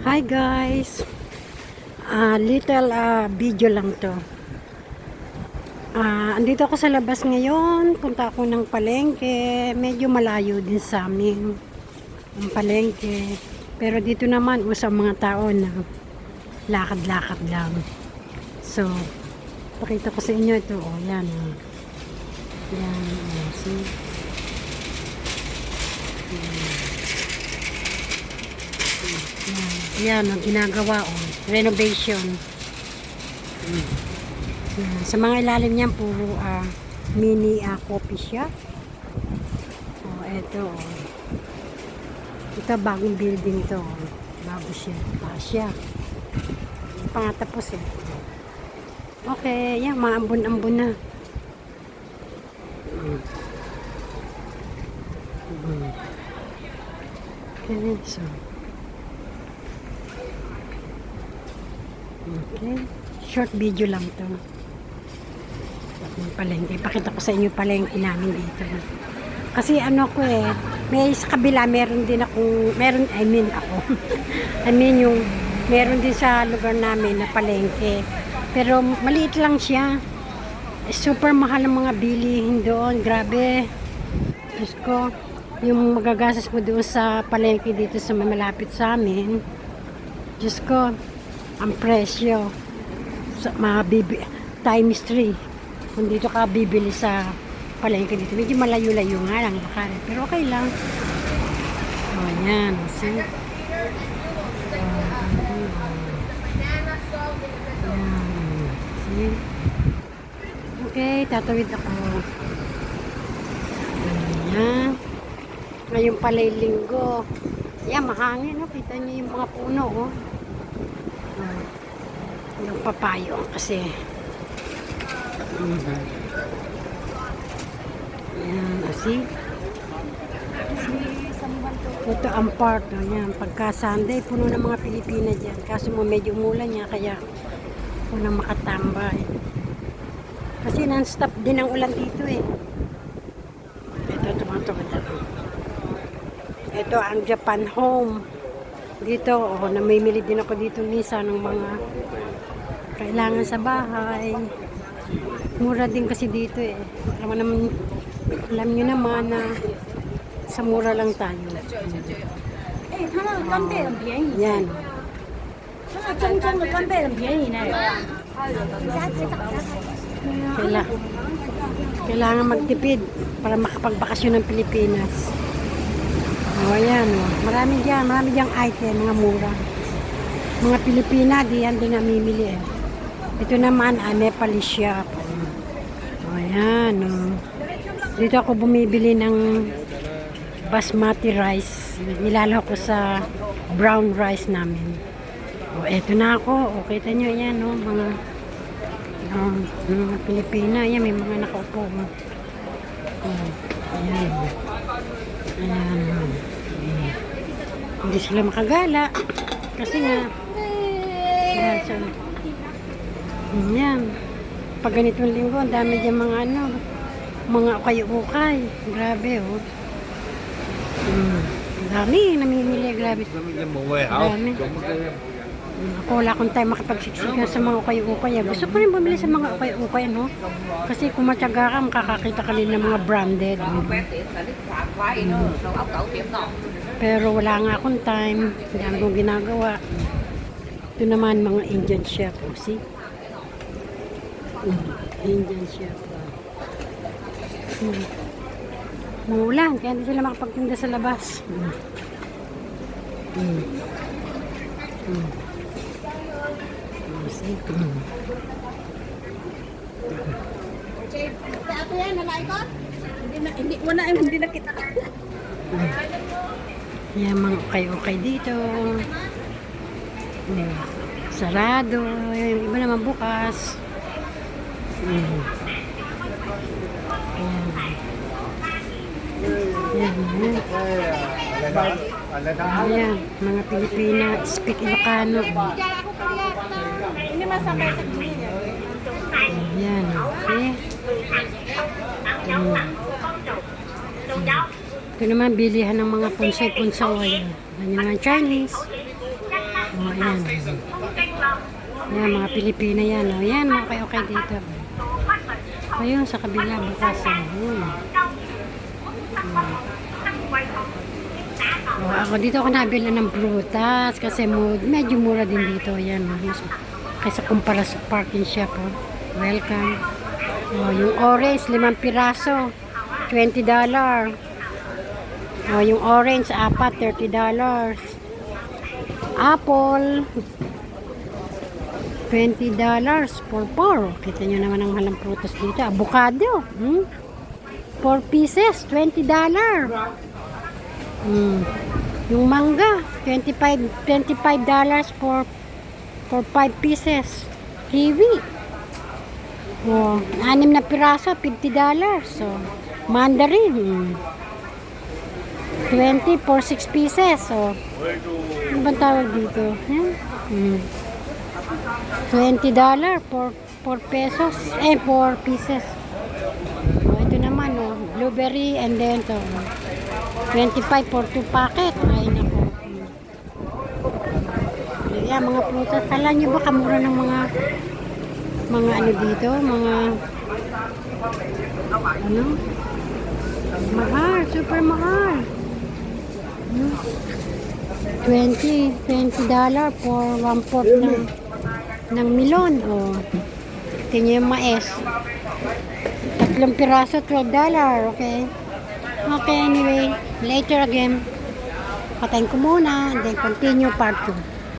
Hi guys, little video lang to. Andito ako sa labas ngayon, punta ako ng palengke. Medyo malayo din sa amin ang palengke, pero dito naman usang mga tao na lakad-lakad lang. So pakita ko sa inyo ito. Yan, yan, see? Yan ang ginagawa, renovation. Yan. Sa mga ilalim niyan puro mini coffee shop. Ito bagong building to. Bago siya. Pangatapos okay, yan, maambon-ambon na. Okay, so okay, short video lang to. Palengke, pakita ko sa inyo palengke namin dito. Kasi ko may sa kabila meron din ako, meron yung meron din sa lugar namin na palengke. Pero maliit lang siya. Super mahal ang mga bilihin doon, grabe. Diyos ko, yung magagastos mo doon sa palengke dito sa malapit sa amin. Diyos ko, ang presyo times 3 kung dito ka bibili sa palengke dito. Medyo malayo-layo nga lang lakad, pero okay lang. Yan, see? See? Okay, tatawid ako. Yan. Ngayon pala'y linggo. Yan, mahangin, kita niyo yung mga puno, yung papayo kasi yan, see? Ito ang park, yan, pagka Sunday puno ng mga Pilipina dyan, kaso mo medyo umulan niya kaya unang makatambay kasi non-stop din ang ulan dito ito tumatawid ako. Ito ang Japan Home dito, namimili din ako dito minsan ng mga kailangan sa bahay. Mura din kasi dito alam nyo naman na sa mura lang tayo. Yan. Kailangan magtipid para makapagbakasyon ng Pilipinas. Ayan, marami diyang item, mga mura. Mga Pilipina, diyan din namimili Ito naman, Nepalese shop. Ayan, dito ako bumibili ng basmati rice. Nilalako ko sa brown rice namin. Eto na ako. Kita nyo, yan, mga Pilipina. Ayan, may mga nakaupo. Ayan. Ayan. Hindi sila makagala. Kasi nga, yan. Pag ganitong linggo, ang dami dyan mga mga ukay-ukay. Grabe, dami, namimili, grabe. Dami. Ako, wala akong time makapagsiksikan sa mga ukay-ukay. Gusto ko rin bumili sa mga ukay-ukay, Kasi kung matyaga ka, makakakita ka rin ng mga branded. Pero wala nga akong time. Hindi akong ginagawa. Ito naman, mga Indian shop. See? Indian shop. Maulan, kaya hindi sila makapagtinda sa labas. See? Ako yan, nalaikot? Hindi na kita. Yan, mga ukay-ukay dito. Sarado. Yung iba naman bukas. Ayan, mga Pilipina speak Ilocano. Ini masakay sa dunia. Ayan, see? Ito naman bilihan ng mga punsay-punsaw. Ayan naman Chinese. Oh, ayan. Ayan, mga Pilipina yan. Oh. Ayan, okay dito. Ayun, sa kabila bukas. Oh, ako dito ako nabila ng prutas kasi medyo mura din dito. Ayan, mas, kaysa kumpara sa parking shop. Oh. Welcome. Oh, yung orange, 5 piraso. $20. Oh, yung orange, 4, $30. Apple, $20 for 4. Kita nyo naman ang halang prutas dito. Avocado, 4 pieces, $20. Yung mangga, $25 for 5 pieces. Kiwi, oh, 6 na piraso, $50. So, mandarin, 20 for 6 pieces. So, ano bang tawag dito? Yan. $20 for 4 pesos. 4 pieces. Oh, ito naman, oh, blueberry and then to 25 for 2 packet. Ay, nako. Yan, mga prutas. Kala nyo ba kamura ng mga ano dito? Mga ano? Mahal. Super mahal. $20 for 1/4 ng melon. O, tingnan yung mais. 3 piraso, $12. Okay? Okay, anyway. Later again. Patayin ko muna and then continue part 2.